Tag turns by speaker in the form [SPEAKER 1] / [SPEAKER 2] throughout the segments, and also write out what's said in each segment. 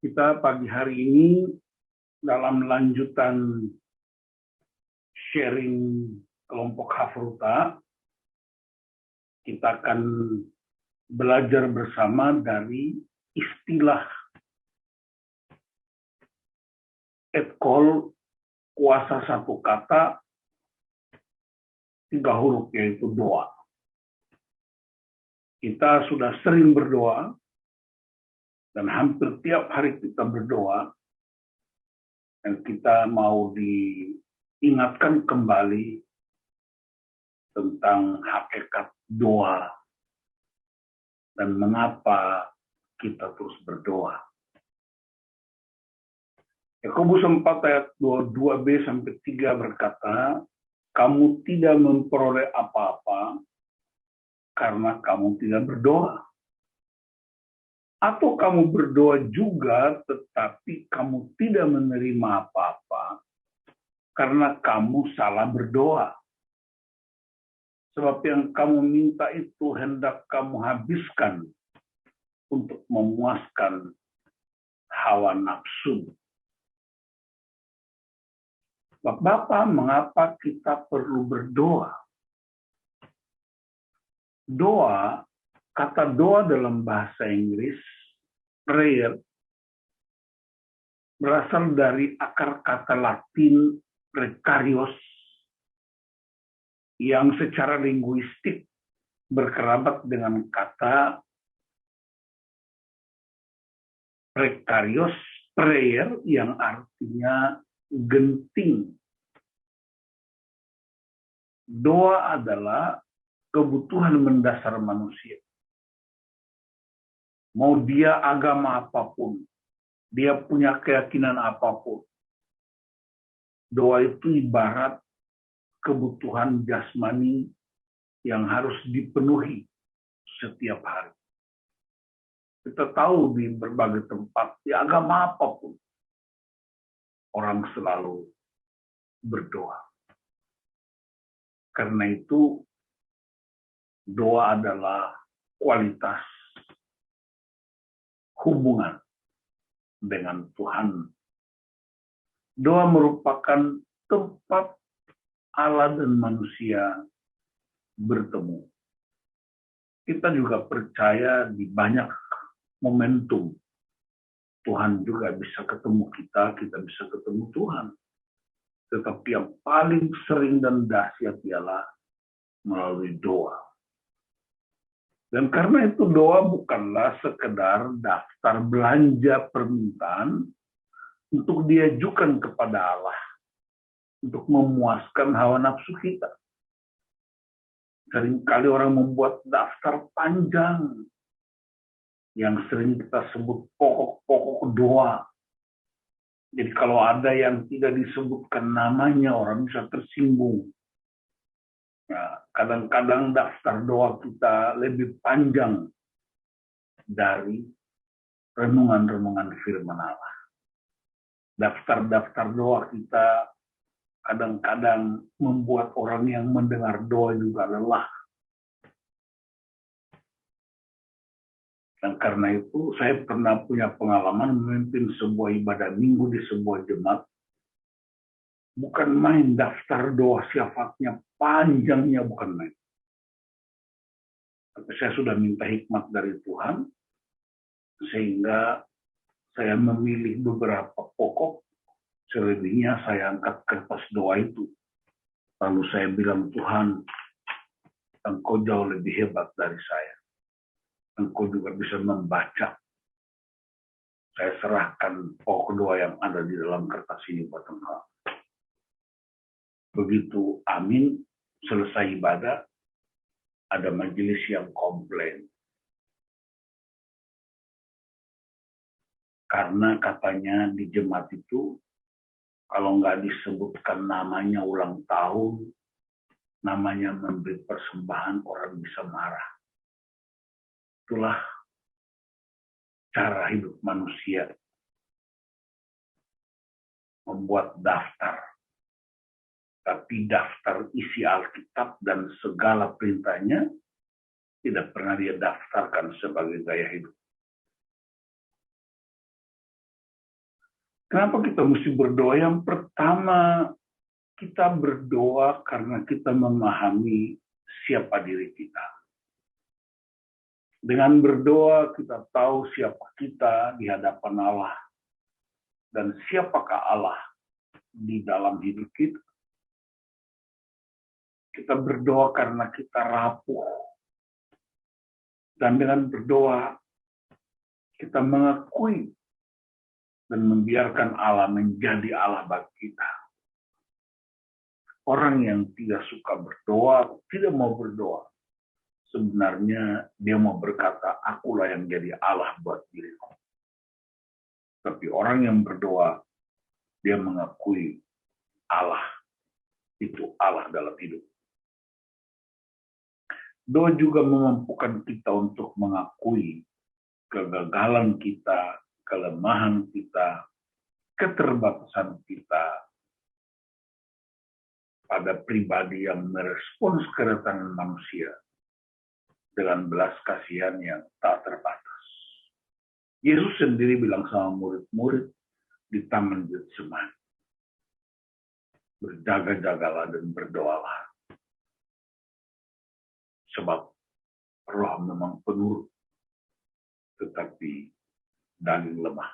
[SPEAKER 1] Kita pagi hari ini dalam lanjutan sharing kelompok Hafruta, kita akan belajar bersama dari istilah etkol kuasa satu kata 3 huruf, yaitu doa. Kita sudah sering berdoa, dan hampir tiap hari kita berdoa, dan kita mau diingatkan kembali tentang hakikat doa dan mengapa kita terus berdoa. Yakobus 4 ayat 22b sampai 3 berkata, kamu tidak memperoleh apa-apa karena kamu tidak berdoa. Atau kamu berdoa juga, tetapi kamu tidak menerima apa-apa karena kamu salah berdoa. Sebab yang kamu minta itu hendak kamu habiskan untuk memuaskan hawa nafsu. Bapak-bapak, mengapa kita perlu berdoa? Doa, kata doa dalam bahasa Inggris, prayer, berasal dari akar kata Latin precarios, yang secara linguistik berkerabat dengan kata precarios, prayer, yang artinya genting. Doa adalah kebutuhan mendasar manusia. Mau dia agama apapun, dia punya keyakinan apapun, doa itu ibarat kebutuhan jasmani yang harus dipenuhi setiap hari. Kita tahu di berbagai tempat, di agama apapun, orang selalu berdoa. Karena itu, doa adalah kualitas hubungan dengan Tuhan. Doa merupakan tempat Allah dan manusia bertemu. Kita juga percaya di banyak momentum Tuhan juga bisa ketemu kita bisa ketemu Tuhan. Tetapi yang paling sering dan dahsyat ialah melalui doa. Dan karena itu doa bukanlah sekedar daftar belanja permintaan untuk diajukan kepada Allah, untuk memuaskan hawa nafsu kita. Seringkali orang membuat daftar panjang yang sering kita sebut pokok-pokok doa. Jadi kalau ada yang tidak disebutkan namanya, orang bisa tersinggung. Nah, kadang-kadang daftar doa kita lebih panjang dari renungan-renungan firman Allah. Daftar-daftar doa kita kadang-kadang membuat orang yang mendengar doa juga lelah. Dan karena itu saya pernah punya pengalaman memimpin sebuah ibadah minggu di sebuah jemaat. Bukan main, daftar doa syafaatnya panjangnya bukan main. Tapi saya sudah minta hikmat dari Tuhan, sehingga saya memilih beberapa pokok, selebihnya saya angkat kertas doa itu. Lalu saya bilang, Tuhan, Engkau jauh lebih hebat dari saya. Engkau juga bisa membaca. Saya serahkan pokok doa yang ada di dalam kertas ini buat Engkau. Begitu amin, selesai ibadah, ada majelis yang komplain. Karena katanya di jemaat itu, kalau nggak disebutkan namanya ulang tahun, namanya memberi persembahan, orang bisa marah. Itulah cara hidup manusia. Membuat daftar. Tapi daftar isi Alkitab dan segala perintahnya tidak pernah dia daftarkan sebagai gaya hidup. Kenapa kita mesti berdoa? Yang pertama, kita berdoa karena kita memahami siapa diri kita. Dengan berdoa, kita tahu siapa kita di hadapan Allah dan siapakah Allah di dalam hidup kita. Kita berdoa karena kita rapuh. Dan dengan berdoa, kita mengakui dan membiarkan Allah menjadi Allah bagi kita. Orang yang tidak suka berdoa, tidak mau berdoa, sebenarnya dia mau berkata, akulah yang jadi Allah buat diriku. Tapi orang yang berdoa, dia mengakui Allah itu Allah dalam hidup. Doa juga memampukan kita untuk mengakui kegagalan kita, kelemahan kita, keterbatasan kita pada pribadi yang merespons kedatangan manusia dengan belas kasihan yang tak terbatas. Yesus sendiri bilang sama murid-murid di Taman Getsemani, berjaga-jagalah dan berdoalah. Sebab roh memang penurut, tetapi daging lemah.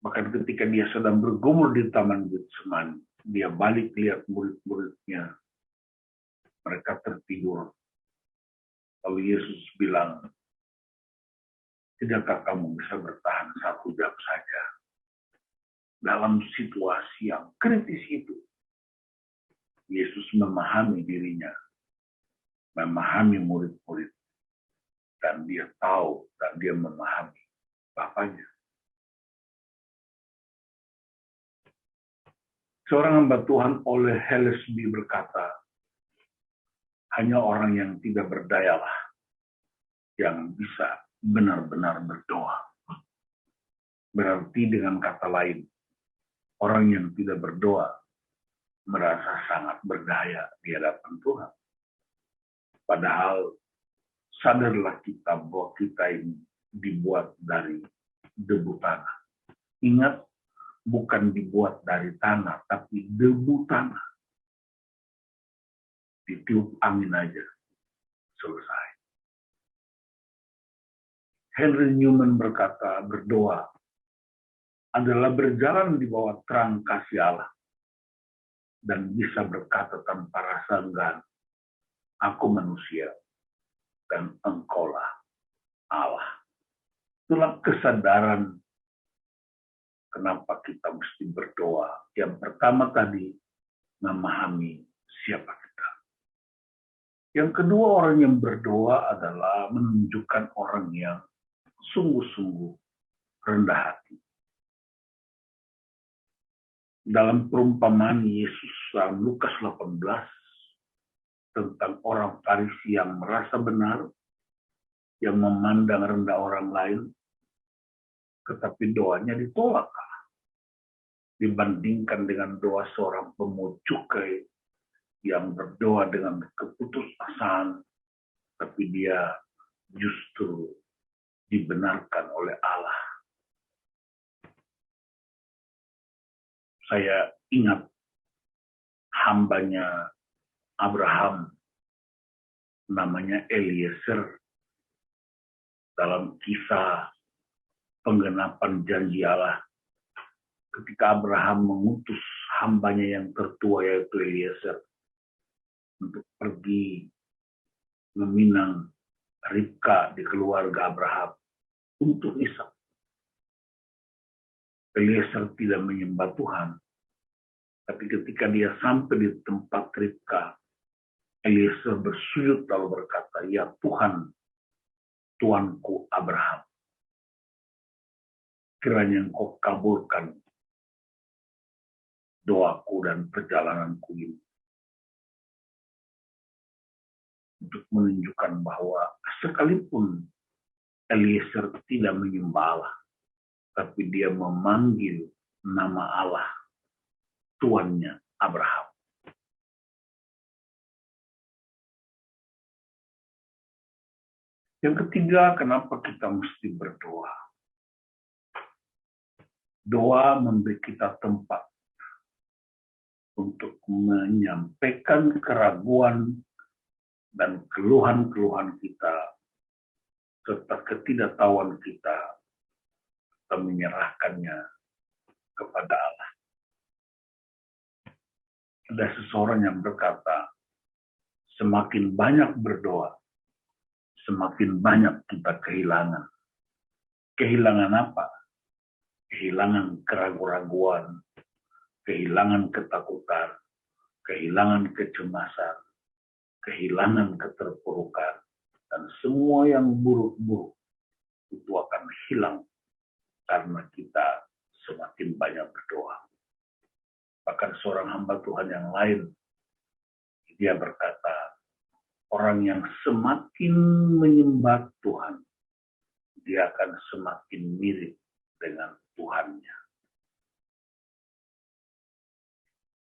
[SPEAKER 1] Bahkan ketika dia sedang bergumul di Taman Getsemani, dia balik lihat murid-muridnya. Mereka tertidur. Lalu Yesus bilang, tidakkah kamu bisa bertahan 1 jam saja? Dalam situasi yang kritis itu, Yesus memahami dirinya, memahami murid-murid, dan dia tahu dan dia memahami Bapaknya. Seorang hamba Tuhan oleh Hillesby berkata, hanya orang yang tidak berdayalah yang bisa benar-benar berdoa. Berarti dengan kata lain, orang yang tidak berdoa merasa sangat berdaya di hadapan Tuhan. Padahal sadarlah kita bahwa kita ini dibuat dari debu tanah. Ingat, bukan dibuat dari tanah, tapi debu tanah. Ditiup angin aja, selesai. Henry Newman berkata, berdoa adalah berjalan di bawah terang kasih Allah dan bisa berkata tanpa rasa enggan, aku manusia dan engkaulah Allah. Itulah kesadaran kenapa kita mesti berdoa. Yang pertama tadi, memahami siapa kita. Yang kedua, orang yang berdoa adalah menunjukkan orang yang sungguh-sungguh rendah hati. Dalam perumpamaan Yesus dalam Lukas 18 tentang orang Farisi yang merasa benar, yang memandang rendah orang lain, tetapi doanya ditolak dibandingkan dengan doa seorang pemungut cukai yang berdoa dengan keputusasaan, tapi dia justru dibenarkan oleh Allah. Saya ingat hambanya Abraham, namanya Eliezer, dalam kisah penggenapan janji Allah. Ketika Abraham mengutus hambanya yang tertua, yaitu Eliezer, untuk pergi meminang Ribka di keluarga Abraham untuk Ishak. Eliezer tidak menyembah Tuhan. Tapi ketika dia sampai di tempat Ribka, Eliezer bersujud lalu berkata, ya Tuhan, Tuanku Abraham, kiranya Engkau kabulkan doaku dan perjalananku ini. Untuk menunjukkan bahwa sekalipun Eliezer tidak menyembah Allah, tapi dia memanggil nama Allah, tuannya Abraham. Yang ketiga, kenapa kita mesti berdoa? Doa memberi kita tempat untuk menyampaikan keraguan dan keluhan-keluhan kita, serta ketidaktahuan kita menyerahkannya kepada Allah. Ada seseorang yang berkata, semakin banyak berdoa, semakin banyak kita kehilangan. Kehilangan apa? Kehilangan keraguan-raguan, kehilangan ketakutan, kehilangan kecemasan, kehilangan keterpurukan, dan semua yang buruk-buruk itu akan hilang karena kita semakin banyak berdoa. Bahkan seorang hamba Tuhan yang lain, dia berkata, orang yang semakin menyembah Tuhan, dia akan semakin mirip dengan Tuhannya.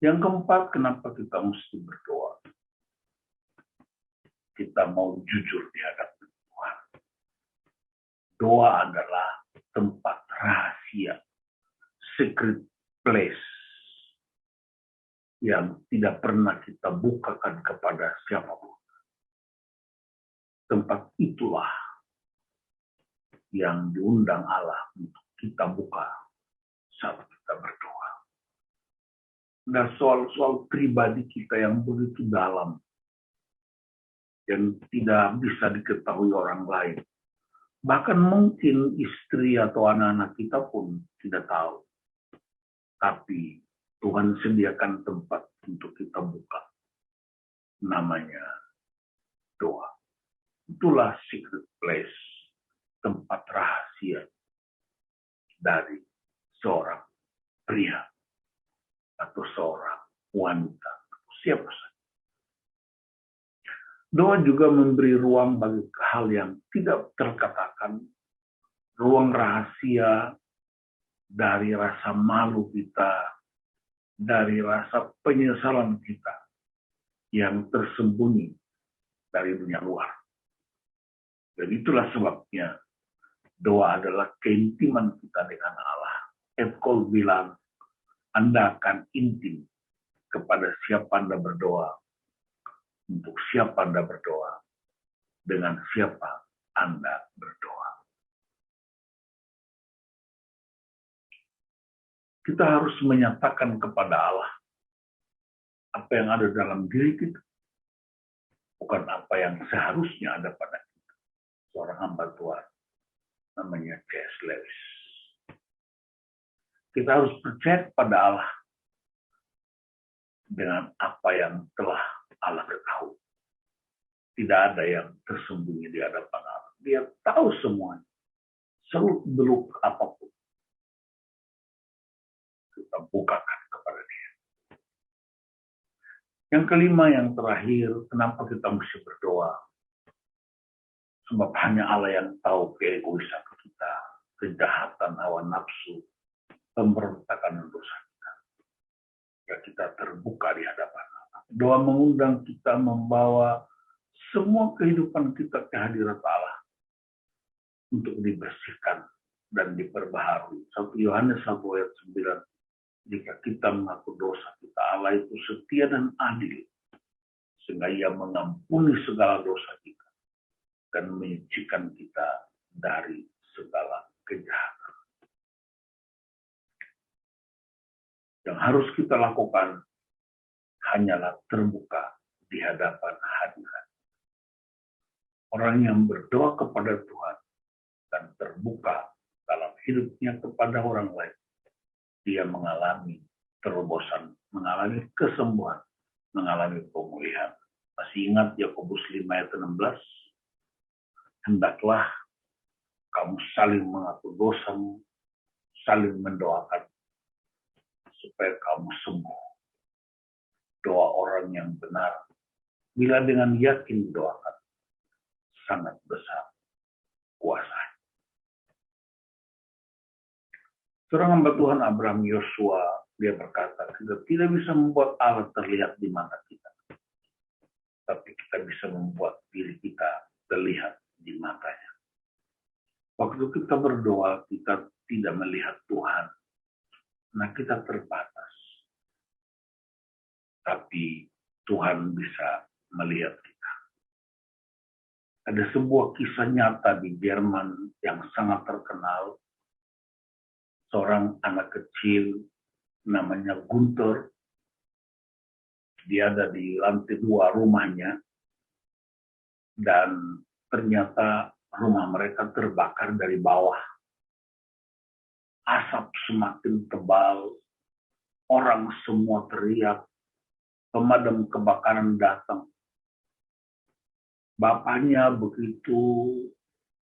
[SPEAKER 1] Yang keempat, kenapa kita mesti berdoa? Kita mau jujur di hadapan Tuhan. Doa adalah tempat rahasia, secret place, yang tidak pernah kita bukakan kepada siapapun. Tempat itulah yang diundang Allah untuk kita buka saat kita berdoa. Dan soal-soal pribadi kita yang begitu dalam, yang tidak bisa diketahui orang lain. Bahkan mungkin istri atau anak-anak kita pun tidak tahu. Tapi Tuhan sediakan tempat untuk kita buka. Namanya doa. Itulah secret place, tempat rahasia dari seorang pria atau seorang wanita, siapa saja. Doa juga memberi ruang bagi hal yang tidak terkatakan, ruang rahasia dari rasa malu kita, dari rasa penyesalan kita yang tersembunyi dari dunia luar. Dan itulah sebabnya doa adalah keintiman kita dengan Allah. Epkol bilang, Anda akan intim kepada siapa Anda berdoa, untuk siapa Anda berdoa, dengan siapa Anda berdoa. Kita harus menyatakan kepada Allah apa yang ada dalam diri kita, bukan apa yang seharusnya ada pada kita. Seorang hamba Tuhan namanya C.S. Lewis. Kita harus percaya kepada Allah dengan apa yang telah Allah ketahui. Tidak ada yang tersembunyi di hadapan Allah. Dia tahu semuanya. Seluk-beluk apapun. Kita bukakan kepada dia. Yang kelima, yang terakhir, kenapa kita mesti berdoa? Sebab hanya Allah yang tahu keegoisan kita, kejahatan hawa nafsu, pemberontakan dosa kita. Ya, kita terbuka di hadapan Allah. Doa mengundang kita membawa semua kehidupan kita ke hadirat Allah untuk dibersihkan dan diperbaharui. 1 Yohanes 1 ayat 9. Jika kita mengaku dosa kita, Allah itu setia dan adil, sehingga Ia mengampuni segala dosa kita dan menyucikan kita dari segala kejahatan. Yang harus kita lakukan hanyalah terbuka di hadapan hadirat. Orang yang berdoa kepada Tuhan dan terbuka dalam hidupnya kepada orang lain, dia mengalami terobosan, mengalami kesembuhan, mengalami pemulihan. Masih ingat Yakobus 5 ayat 16? Hendaklah kamu saling mengaku dosamu, saling mendoakan supaya kamu sembuh. Doa orang yang benar, bila dengan yakin doakan, sangat besar kuasa. Seorang hamba Tuhan Abraham Yosua, dia berkata, kita tidak bisa membuat Allah terlihat di mata kita. Tapi kita bisa membuat diri kita terlihat di matanya. Waktu kita berdoa, kita tidak melihat Tuhan. Nah, kita terbatas. Tapi Tuhan bisa melihat kita. Ada sebuah kisah nyata di Jerman yang sangat terkenal. Seorang anak kecil namanya Gunther. Dia ada di lantai 2 rumahnya. Dan ternyata rumah mereka terbakar dari bawah. Asap semakin tebal. Orang semua teriak. Pemadam kebakaran datang. Bapaknya begitu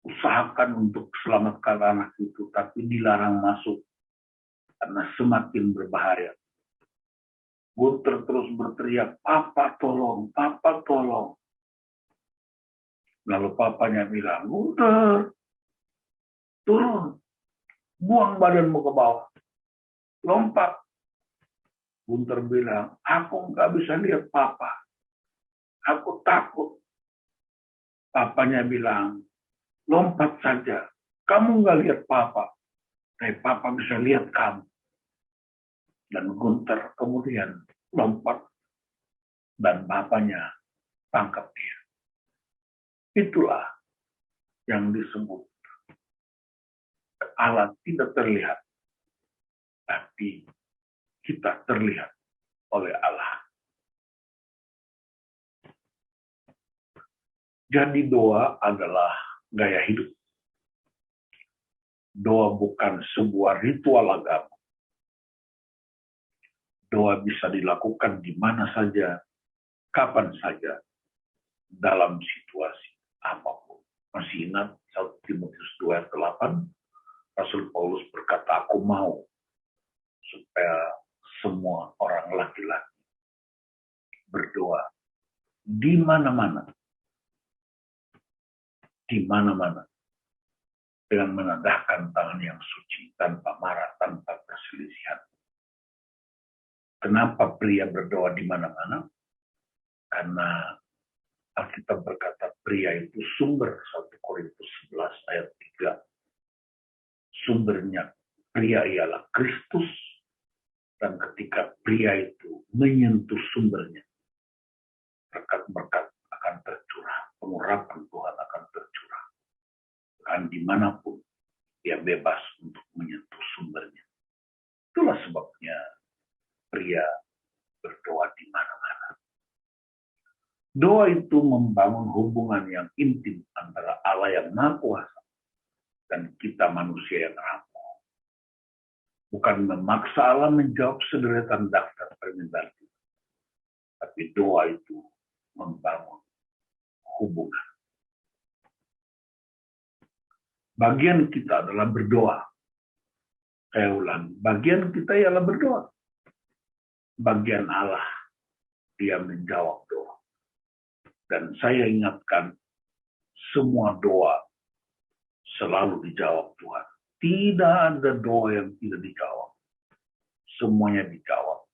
[SPEAKER 1] usahakan untuk selamatkan anak itu, tapi dilarang masuk karena semakin berbahaya. Gunther terus berteriak, "Papa tolong, Papa tolong." Lalu papanya bilang, "Gunther, turun, buang badanmu ke bawah, lompat." Gunther bilang, "Aku nggak bisa lihat Papa, aku takut." Papanya bilang, "Lompat saja, kamu nggak lihat Papa, tapi Papa bisa lihat kamu." Dan Gunther kemudian lompat dan bapaknya tangkap dia. Itulah yang disebut Allah tidak terlihat, tapi kita terlihat oleh Allah. Jadi doa adalah gaya hidup. Doa bukan sebuah ritual agama. Doa bisa dilakukan di mana saja, kapan saja, dalam situasi apapun. Masih ingat 1 Timotius 2 ayat 8, Rasul Paulus berkata, "Aku mau supaya semua orang laki-laki berdoa di mana-mana, dengan menadahkan tangan yang suci, tanpa marah, tanpa perselisihan." Kenapa pria berdoa di mana-mana? Karena Alkitab berkata pria itu sumber, 1 Korintus 11 ayat 3. Sumbernya pria ialah Kristus, dan ketika pria itu menyentuh sumbernya, berkat-berkat akan tercurah, pengurapan Tuhan akan tercurah. Dan dimanapun dia bebas untuk menyentuh sumbernya. Itulah sebabnya pria berdoa di mana-mana. Doa itu membangun hubungan yang intim antara Allah yang Maha Kuasa dan kita manusia yang rapuh. Bukan memaksa Allah menjawab sederetan daftar permintaan kita, tapi doa itu membangun hubungan. Bagian kita adalah berdoa. Saya ulang, bagian kita ialah berdoa. Bagian Allah, dia menjawab doa. Dan saya ingatkan, semua doa selalu dijawab Tuhan. Tidak ada doa yang tidak dijawab. Semuanya dijawab.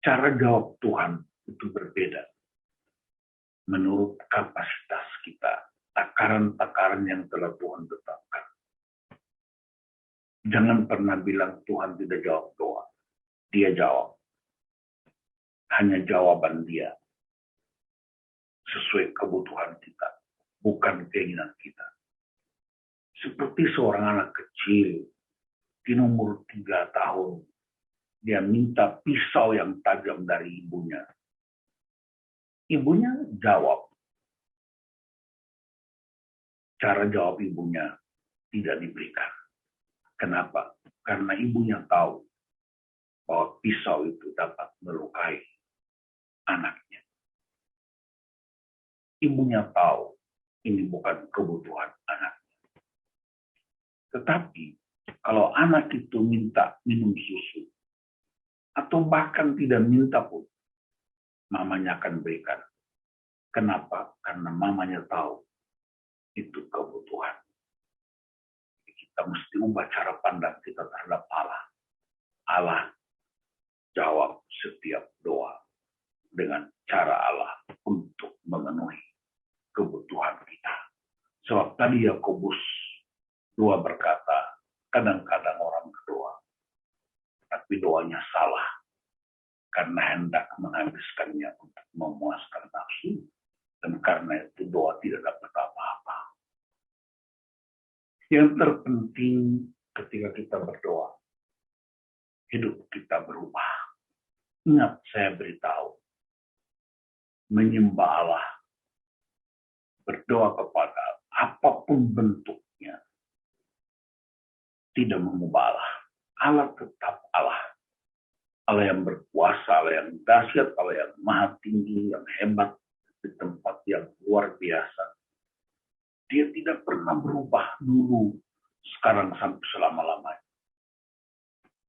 [SPEAKER 1] Cara jawab Tuhan itu berbeda. Menurut kapasitas kita, takaran-takaran yang telah Tuhan tetapkan. Jangan pernah bilang Tuhan tidak jawab doa. Dia jawab. Hanya jawaban dia sesuai kebutuhan kita, bukan keinginan kita. Seperti seorang anak kecil di umur 3 tahun, dia minta pisau yang tajam dari ibunya. Ibunya jawab. Cara jawab ibunya tidak diberikan. Kenapa? Karena ibunya tahu bahwa pisau itu dapat melukai anaknya. Ibunya tahu ini bukan kebutuhan anaknya. Tetapi kalau anak itu minta minum susu, atau bahkan tidak minta pun, mamanya akan berikan. Kenapa? Karena mamanya tahu itu kebutuhan. Kita mesti ubah cara pandang kita terhadap Allah. Allah jawab setiap doa dengan cara Allah untuk memenuhi kebutuhan kita. Sebab tadi Yakobus 2 berkata, kadang-kadang orang berdoa, berdoanya salah karena hendak menghabiskannya untuk memuaskan nafsu, dan karena itu doa tidak dapat apa-apa. Yang terpenting ketika kita berdoa, hidup kita berubah. Ingat, saya beritahu, menyembah Allah, berdoa kepada apapun bentuknya, tidak mengubah Allah. Allah tetap Allah. Allah yang berkuasa, Allah yang dahsyat, Allah yang maha tinggi, yang hebat, di tempat yang luar biasa. Dia tidak pernah berubah dulu, sekarang sampai selama-lamanya.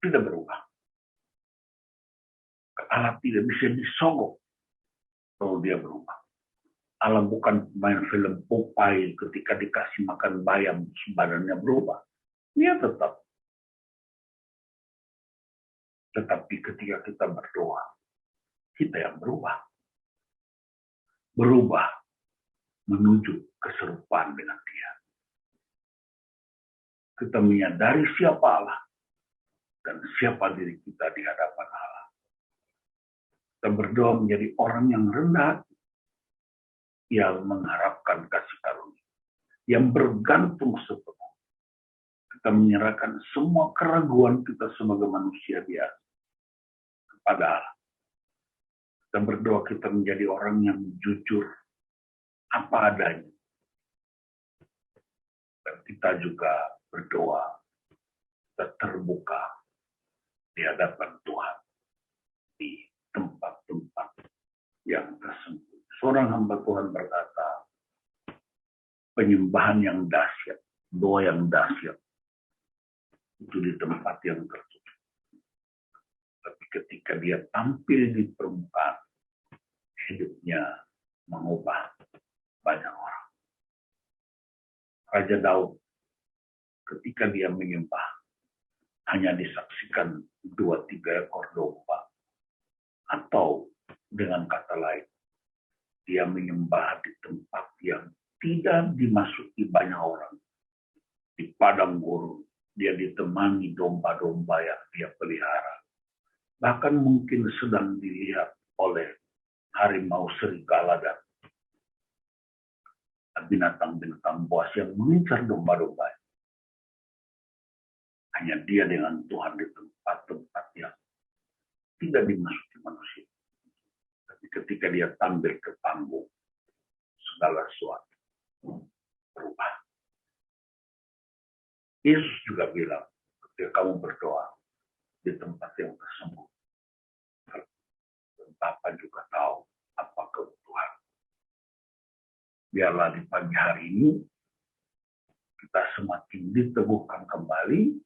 [SPEAKER 1] Tidak berubah. Allah tidak bisa disogok kalau dia berubah. Allah bukan pemain film Popeye ketika dikasih makan bayam, badannya berubah. Dia tetap. Tetapi ketika kita berdoa, kita yang berubah. Berubah menuju keserupaan dengan Dia. Kita menyadari siapa Allah dan siapa diri kita di hadapan Allah. Kita berdoa menjadi orang yang rendah, yang mengharapkan kasih karunia, yang bergantung sepenuhnya. Kita menyerahkan semua keraguan kita sebagai manusia biasa kepada Allah. Kita berdoa kita menjadi orang yang jujur apa adanya. Dan kita juga berdoa, kita terbuka di hadapan Tuhan di tempat-tempat yang tersembunyi. Seorang hamba Tuhan berkata, penyembahan yang dahsyat, doa yang dahsyat, itu di tempat yang tertutup. Tapi ketika dia tampil di permukaan, hidupnya mengubah banyak orang. Raja Daud, ketika dia menyembah, hanya disaksikan 2-3 ekor domba. Atau dengan kata lain, dia menyembah di tempat yang tidak dimasuki banyak orang. Di padang gurun, dia ditemani domba-domba yang dia pelihara. Bahkan mungkin sedang dilihat oleh harimau, serigala, dan binatang-binatang buas yang mengincar domba-domba. Hanya dia dengan Tuhan di tempat-tempat yang tidak dimasuki manusia. Tapi ketika dia tampil ke panggung, segala sesuatu berubah. Yesus juga bilang, ketika kamu berdoa di tempat yang tersembunyi, Bapa juga tahu apa kebutuhan. Biarlah di pagi hari ini kita semakin diteguhkan kembali,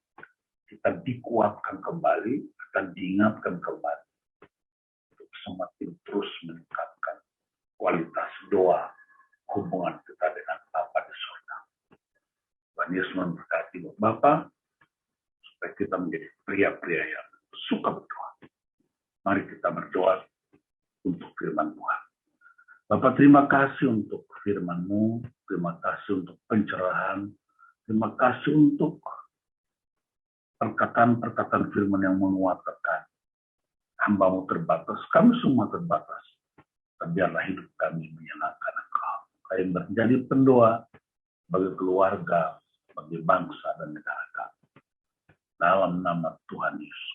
[SPEAKER 1] kita dikuatkan kembali, kita diingatkan kembali untuk semakin terus meningkatkan kualitas doa hubungan kita dengan Bapa di surga. Tuhan Yesus memberkati Bapak supaya kita menjadi pria-pria yang suka berdoa. Mari kita berdoa untuk firman Tuhan. Bapak, terima kasih untuk firman-Mu, terima kasih untuk pencerahan, terima kasih untuk perkataan-perkataan firman yang menguatkan. Hamba-Mu terbatas, kami semua terbatas. Biarlah hidup kami menyenangkan Engkau. Kami menjadi pendoa bagi keluarga, bagi bangsa dan negara kami. Dalam nama Tuhan Yesus.